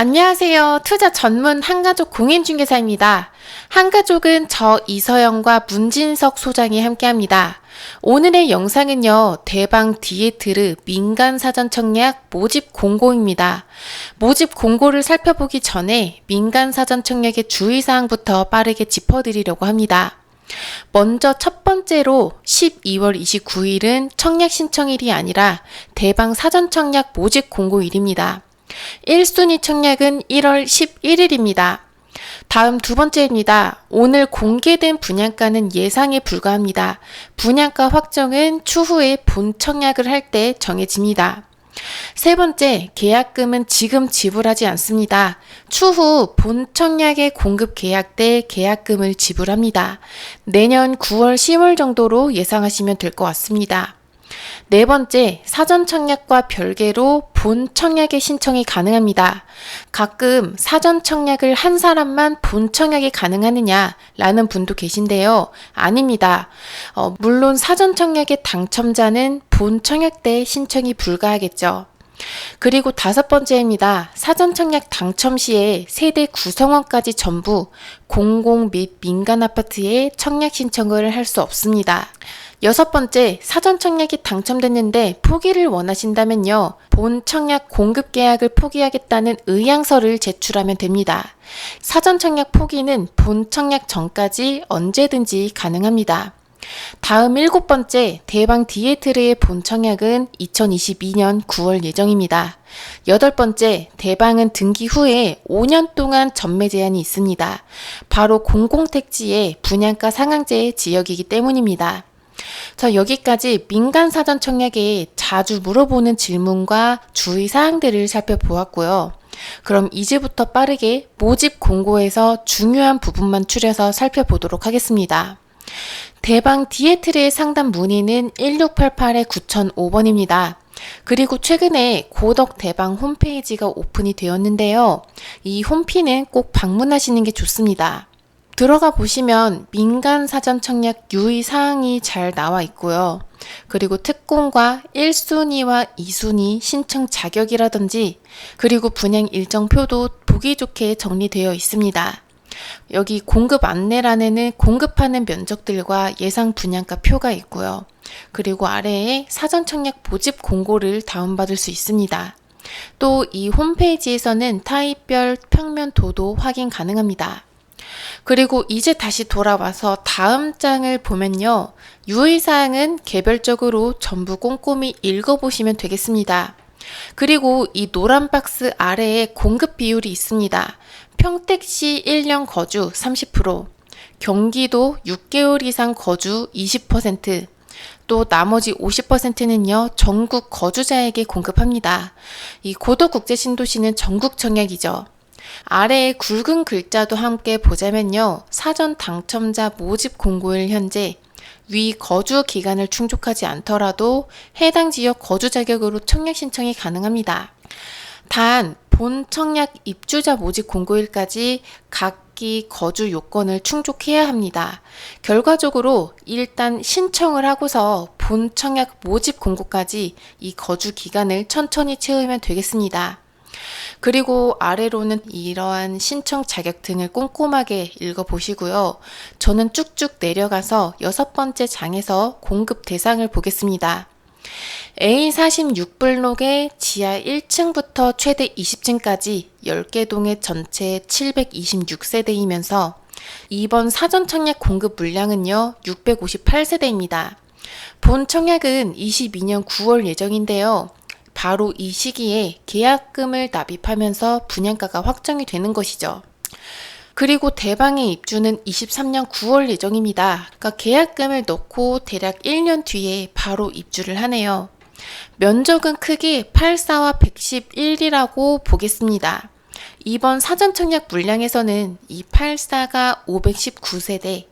안녕하세요. 투자 전문 한가족 공인중개사입니다. 한가족은 저 이서영과 문진석 소장이 함께합니다. 오늘의 영상은요, 대방 디에트르 민간사전 청약 모집 공고입니다. 모집 공고를 살펴보기 전에 민간사전 청약의 주의사항부터 빠르게 짚어드리려고 합니다. 먼저 첫 번째로 12월 29일은 청약 신청일이 아니라 대방 사전 청약 모집 공고일입니다. 1순위 청약은 1월 11일입니다. 다음 두 번째입니다. 오늘 공개된 분양가는 예상에 불과합니다. 분양가 확정은 추후에 본 청약을 할 때 정해집니다. 세 번째, 계약금은 지금 지불하지 않습니다. 추후 본 청약의 공급 계약 때 계약금을 지불합니다. 내년 9월, 10월 정도로 예상하시면 될 것 같습니다. 네 번째, 사전 청약과 별개로 본 청약의 신청이 가능합니다. 가끔 사전 청약을 한 사람만 본 청약이 가능하느냐 라는 분도 계신데요. 아닙니다. 물론 사전 청약의 당첨자는 본 청약 때 신청이 불가하겠죠. 그리고 다섯 번째입니다. 사전 청약 당첨 시에 세대 구성원까지 전부 공공 및 민간 아파트에 청약 신청을 할 수 없습니다. 여섯 번째, 사전 청약이 당첨됐는데 포기를 원하신다면요, 본 청약 공급 계약을 포기하겠다는 의향서를 제출하면 됩니다. 사전 청약 포기는 본 청약 전까지 언제든지 가능합니다. 다음 일곱 번째, 대방 디에트르의 본 청약은 2022년 9월 예정입니다. 여덟 번째, 대방은 등기 후에 5년 동안 전매 제한이 있습니다. 바로 공공택지의 분양가 상한제 지역이기 때문입니다. 자, 여기까지 민간 사전 청약에 자주 물어보는 질문과 주의사항들을 살펴보았고요. 그럼 이제부터 빠르게 모집 공고에서 중요한 부분만 추려서 살펴보도록 하겠습니다. 대방 디에트르의 상담 문의는 1688-9005번입니다. 그리고 최근에 고덕 대방 홈페이지가 오픈이 되었는데요. 이 홈피는 꼭 방문하시는 게 좋습니다. 들어가 보시면 민간 사전 청약 유의사항이 잘 나와 있고요. 그리고 특공과 1순위와 2순위 신청 자격이라든지 그리고 분양 일정표도 보기 좋게 정리되어 있습니다. 여기 공급 안내란에는 공급하는 면적들과 예상 분양가 표가 있고요. 그리고 아래에 사전 청약 모집 공고를 다운받을 수 있습니다. 또 이 홈페이지에서는 타입별 평면 도도 확인 가능합니다. 그리고 이제 다시 돌아와서 다음 장을 보면요. 유의사항은 개별적으로 전부 꼼꼼히 읽어보시면 되겠습니다. 그리고 이 노란 박스 아래에 공급 비율이 있습니다. 평택시 1년 거주 30%, 경기도 6개월 이상 거주 20%, 또 나머지 50%는요, 전국 거주자에게 공급합니다. 이 고덕국제신도시는 전국 청약이죠. 아래에 굵은 글자도 함께 보자면요, 사전 당첨자 모집 공고일 현재 위 거주 기간을 충족하지 않더라도 해당 지역 거주 자격으로 청약 신청이 가능합니다. 단 본 청약 입주자 모집 공고일까지 각기 거주 요건을 충족해야 합니다. 결과적으로 일단 신청을 하고서 본 청약 모집 공고까지 이 거주 기간을 천천히 채우면 되겠습니다. 그리고 아래로는 이러한 신청 자격 등을 꼼꼼하게 읽어보시고요. 저는 쭉쭉 내려가서 여섯 번째 장에서 공급 대상을 보겠습니다. A46블록의 지하 1층부터 최대 20층까지 10개 동의 전체 726세대이면서 이번 사전 청약 공급 물량은요, 658세대입니다. 본 청약은 22년 9월 예정인데요. 바로 이 시기에 계약금을 납입하면서 분양가가 확정이 되는 것이죠. 그리고 대방의 입주는 23년 9월 예정입니다. 그러니까 계약금을 넣고 대략 1년 뒤에 바로 입주를 하네요. 면적은 크게 84와 111이라고 보겠습니다. 이번 사전 청약 물량에서는 이 84가 519세대,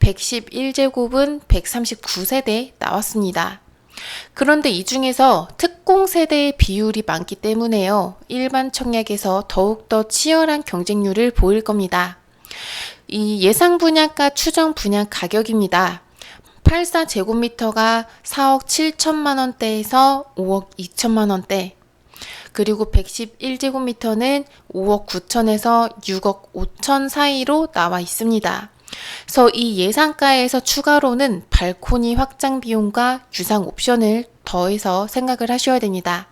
111제곱은 139세대 나왔습니다. 그런데 이 중에서 특공 세대의 비율이 많기 때문에요. 일반 청약에서 더욱더 치열한 경쟁률을 보일 겁니다. 이 예상 분양가 추정 분양 가격입니다. 84제곱미터가 4억 7천만 원대에서 5억 2천만 원대, 그리고 111제곱미터는 5억 9천에서 6억 5천 사이로 나와 있습니다. 그래서 이 예상가에서 추가로는 발코니 확장 비용과 유상 옵션을 더해서 생각을 하셔야 됩니다.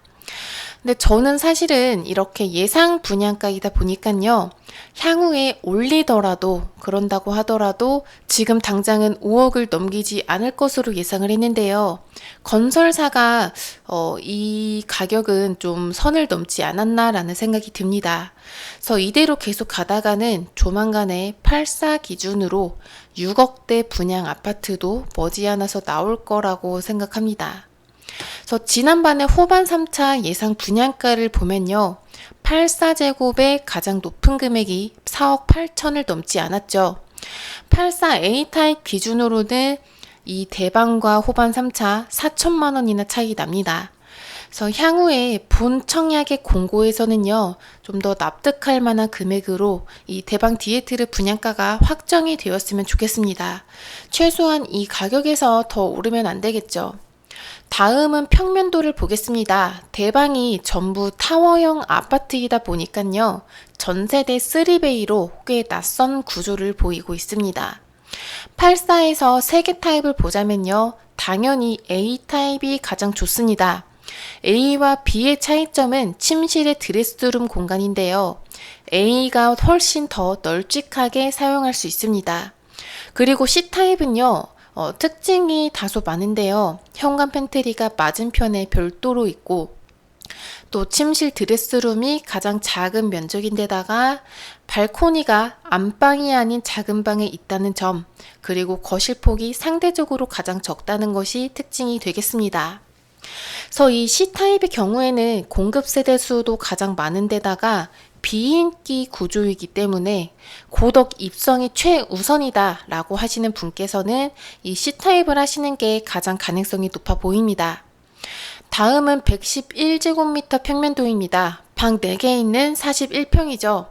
근데 저는 사실은 이렇게 예상 분양가이다 보니까요, 향후에 올리더라도, 그런다고 하더라도 지금 당장은 5억을 넘기지 않을 것으로 예상을 했는데요. 건설사가 이 가격은 좀 선을 넘지 않았나라는 생각이 듭니다. 그래서 이대로 계속 가다가는 조만간에 84 기준으로 6억대 분양 아파트도 머지않아서 나올 거라고 생각합니다. 그래서 지난번에 후반 3차 예상 분양가를 보면요, 84제곱의 가장 높은 금액이 4억 8천을 넘지 않았죠. 84A 타입 기준으로는 이 대방과 후반 3차 4천만 원이나 차이 납니다. 그래서 향후에 본 청약의 공고에서는요, 좀 더 납득할 만한 금액으로 이 대방 디에트르 분양가가 확정이 되었으면 좋겠습니다. 최소한 이 가격에서 더 오르면 안 되겠죠. 다음은 평면도를 보겠습니다. 대방이 전부 타워형 아파트이다 보니까요, 전세대 3베이로 꽤 낯선 구조를 보이고 있습니다. 84에서 3개 타입을 보자면요, 당연히 A 타입이 가장 좋습니다. A와 B의 차이점은 침실의 드레스룸 공간인데요, A가 훨씬 더 널찍하게 사용할 수 있습니다. 그리고 C 타입은요, 특징이 다소 많은데요, 현관 팬트리가 맞은편에 별도로 있고, 또 침실 드레스룸이 가장 작은 면적인데다가 발코니가 안방이 아닌 작은 방에 있다는 점, 그리고 거실폭이 상대적으로 가장 적다는 것이 특징이 되겠습니다. 그래서 이 C타입의 경우에는 공급 세대 수도 가장 많은 데다가 비인기 구조이기 때문에 고덕 입성이 최우선이다 라고 하시는 분께서는 이 C타입을 하시는 게 가장 가능성이 높아 보입니다. 다음은 111제곱미터 평면도입니다. 방 4개 있는 41평이죠.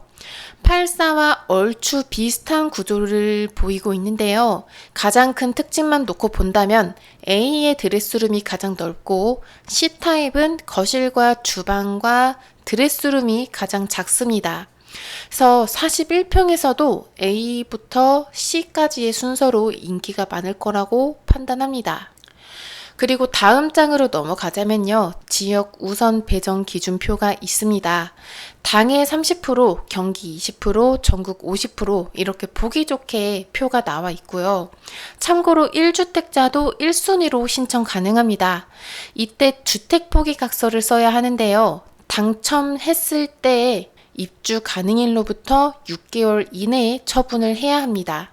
84와 얼추 비슷한 구조를 보이고 있는데요, 가장 큰 특징만 놓고 본다면 A의 드레스룸이 가장 넓고 C타입은 거실과 주방과 드레스룸이 가장 작습니다. 그래서 41평에서도 A부터 C까지의 순서로 인기가 많을 거라고 판단합니다. 그리고 다음 장으로 넘어가자면요, 지역 우선 배정 기준표가 있습니다. 당해 30%, 경기 20%, 전국 50% 이렇게 보기 좋게 표가 나와 있고요. 참고로 1주택자도 1순위로 신청 가능합니다. 이때 주택포기각서를 써야 하는데요, 당첨했을 때 입주 가능일로부터 6개월 이내에 처분을 해야 합니다.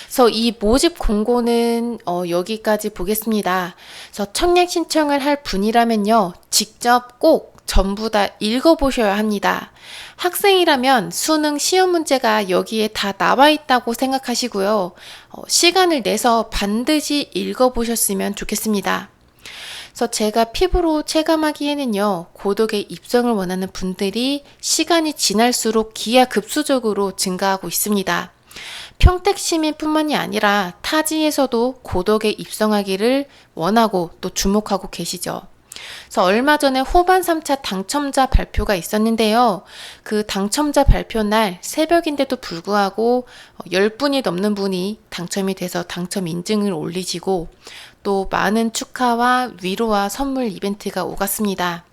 그래서 이 모집 공고는 여기까지 보겠습니다. 그래서 청약 신청을 할 분이라면요, 직접 꼭 전부 다 읽어보셔야 합니다. 학생이라면 수능 시험 문제가 여기에 다 나와 있다고 생각하시고요, 시간을 내서 반드시 읽어보셨으면 좋겠습니다. 그래서 제가 피부로 체감하기에는요, 고덕에 입성을 원하는 분들이 시간이 지날수록 기하급수적으로 증가하고 있습니다. 평택 시민뿐만이 아니라 타지에서도 고덕에 입성하기를 원하고 또 주목하고 계시죠. 그래서 얼마 전에 후반 3차 당첨자 발표가 있었는데요, 그 당첨자 발표 날 새벽인데도 불구하고 10분이 넘는 분이 당첨이 돼서 당첨 인증을 올리시고, 또 많은 축하와 위로와 선물 이벤트가 오갔습니다.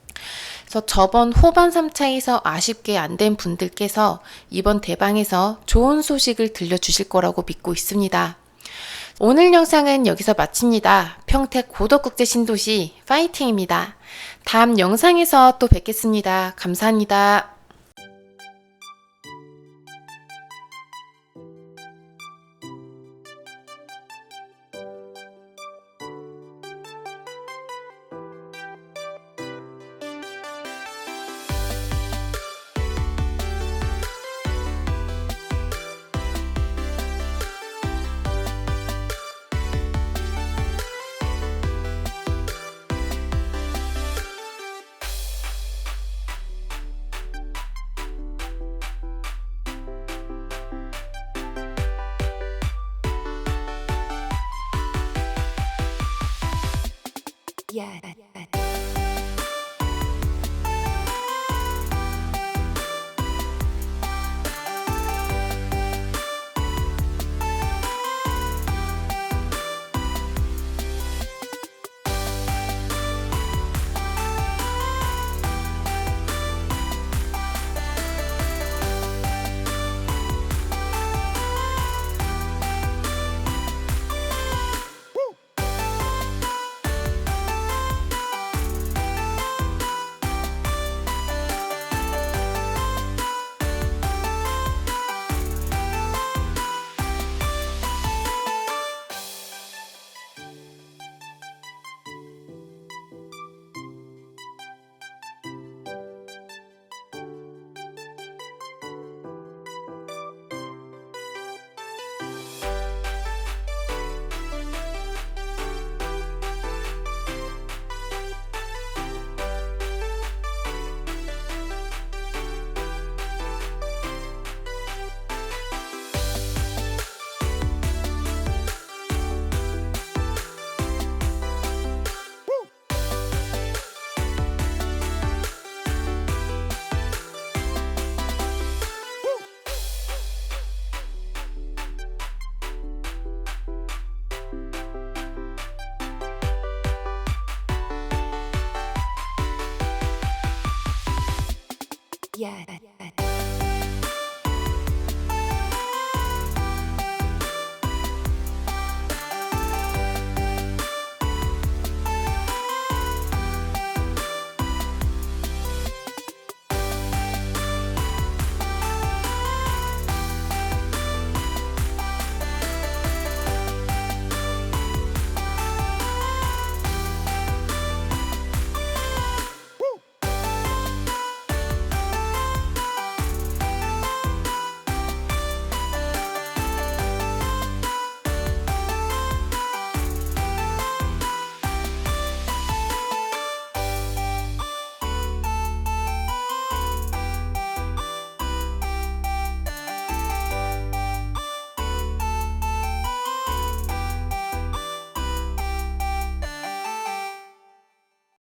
그래서 저번 후반 3차에서 아쉽게 안 된 분들께서 이번 대방에서 좋은 소식을 들려주실 거라고 믿고 있습니다. 오늘 영상은 여기서 마칩니다. 평택 고덕국제신도시 파이팅입니다. 다음 영상에서 또 뵙겠습니다. 감사합니다. Yeah. yet.